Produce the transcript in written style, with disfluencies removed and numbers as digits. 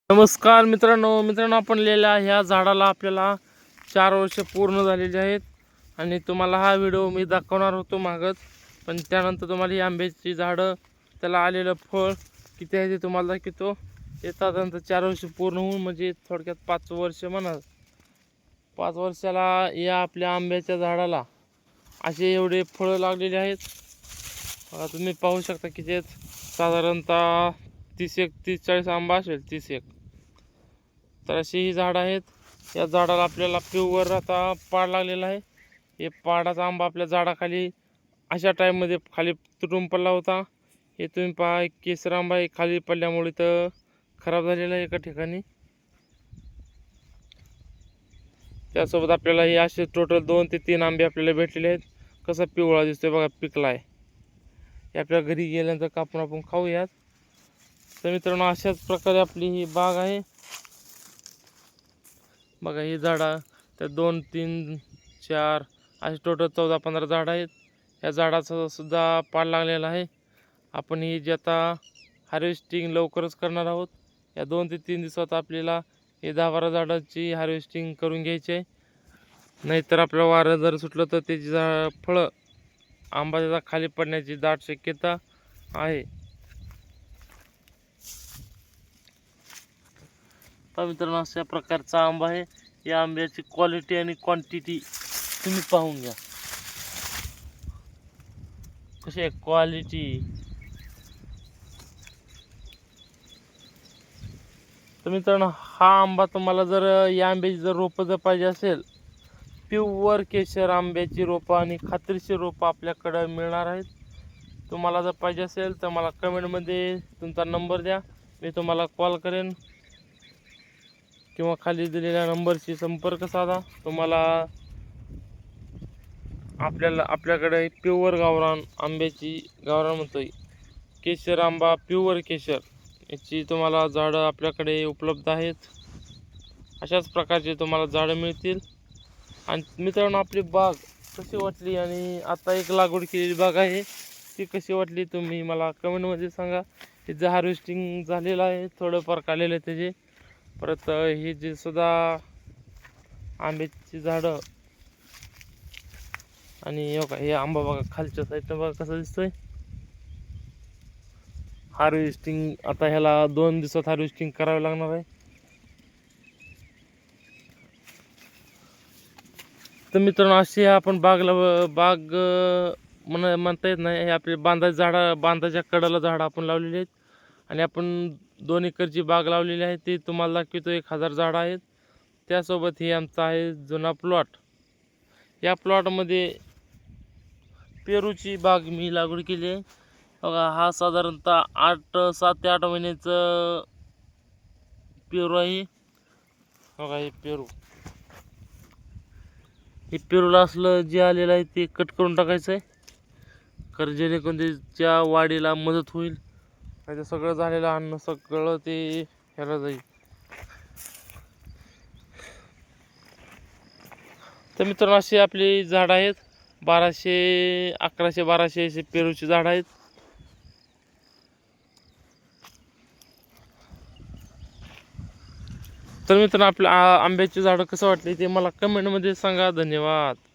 नमस्कार मित्रांनो आपण लिहिलेल्या ह्या झाडाला आपल्याला 4 वर्ष पूर्ण झालेली आहेत आणि तुम्हाला हा व्हिडिओ मी दाखवणार होतो मागच, पण त्यानंतर तुम्हाला ही आंब्याची झाडं त्याला आलेलं फळ किती आहे ते तुम्हाला दाखवतो. ते साधारणतः 4 वर्ष पूर्ण होऊन म्हणजे थोडक्यात 5 वर्ष म्हणा. 5 वर्षाला या आपल्या आंब्याच्या झाडाला असे एवढे फळं लागलेले आहेत. तुम्ही पाहू शकता की ते साधारणतः 30-40 आंबा असेल, 30. तर अशी ही झाडं आहेत. या झाडाला आपल्याला प्युअर आता पाड लागलेला आहे. हे पाडाचा आंबा आपल्या झाडाखाली अशा टाईममध्ये खाली तुटून पडला होता. हे तुम्ही पहा, केसर आंबा हे खाली पडल्यामुळे तर खराब झालेला आहे एका ठिकाणी. त्यासोबत आपल्याला हे असे टोटल 2 ते 3 आंबे आपल्याला भेटलेले आहेत. कसा पिवळा दिसतोय बघा, पिकला आहे. हे आपल्या घरी गेल्यानंतर कापून आपण खाऊयात. तर मित्रांनो, अशाच प्रकारे आपली ही बाग आहे. बघा ही झाडं तर 2, 3, 4 असे टोटल 14-15 झाडं आहेत. या झाडाचा सुद्धा पाड लागलेला आहे. आपण ही जे आता हार्वेस्टिंग लवकरच करणार आहोत. या 2 ते 3 दिवसात आपल्याला हे 10-12 झाडाची हार्वेस्टिंग करून घ्यायची आहे. नाहीतर आपलं वारं जर सुटलं तर त्याची फळं आंबा त्याचा खाली पडण्याची दाट शक्यता आहे. तर मित्रांनो, अशा प्रकारचा आंबा आहे. या आंब्याची क्वालिटी आणि क्वांटिटी तुम्ही पाहून घ्या कशी आहे क्वालिटी. तर मित्रांनो, हा आंबा तुम्हाला जर या आंब्याची जर रोपं जर पाहिजे असेल, प्युअर केशर आंब्याची रोपं आणि खात्रीशीर रोपं आपल्याकडं मिळणार आहेत. तुम्हाला जर पाहिजे असेल तर मला कमेंटमध्ये तुमचा नंबर द्या, मी तुम्हाला कॉल करेन किंवा खाली दिलेल्या नंबरशी संपर्क साधा. तुम्हाला आपल्याकडे प्युअर गावरान आंब्याची, गावरान म्हणतोय केशर आंबा, प्युअर केशर याची तुम्हाला झाडं आपल्याकडे उपलब्ध आहेत. अशाच प्रकारचे तुम्हाला झाडं मिळतील. आणि मित्रांनो, आपली बाग कशी वाटली आणि आता एक लागवड केलेली बाग आहे ती कशी वाटली तुम्ही मला कमेंटमध्ये सांगा. तिचं हार्वेस्टिंग झालेलं आहे, थोडंफार काढलेलं आहे त्याचे. परत ही जी सुद्धा आंब्याची झाडं आणि हे आंबा बघा खालच्या साईडनं बघा कसा दिसतोय. हार्वेस्टिंग आता ह्याला 2 दिवसात हार्वेस्टिंग करावं लागणार आहे. तर मित्रांनो, अशी आपण बाग म्हणता येत नाही. हे आपले बांधाच्या कडेला झाडं आपण लावलेली आहेत आणि आपण 2 एकरची बाग लावलेली आहे. ती तुम्हाला दाखवतो. 1000 झाडं आहेत. त्यासोबत हे आमचा आहे जुना प्लॉट. या प्लॉटमध्ये पेरूची बाग मी लागवड केली आहे. बघा, हा साधारणतः 7 ते 8 महिन्याचं पेरू आहे. बघा हे पेरू, हे पेरूला असलं जे आलेलं आहे ते कट करून टाकायचं आहे, कारण जेणेकरून त्याच्या वाढीला मदत होईल. त्याचं सगळं झालेलं अन्न सगळं ते ह्याला जाईल. तर मित्रांनो, अशी आपली झाडं आहेत. 1200, 1100, 1200 असे पेरूची झाडं आहेत. तर मित्रांनो, आपल्या आंब्याची झाडं कसं वाटली ते मला कमेंटमध्ये सांगा. धन्यवाद.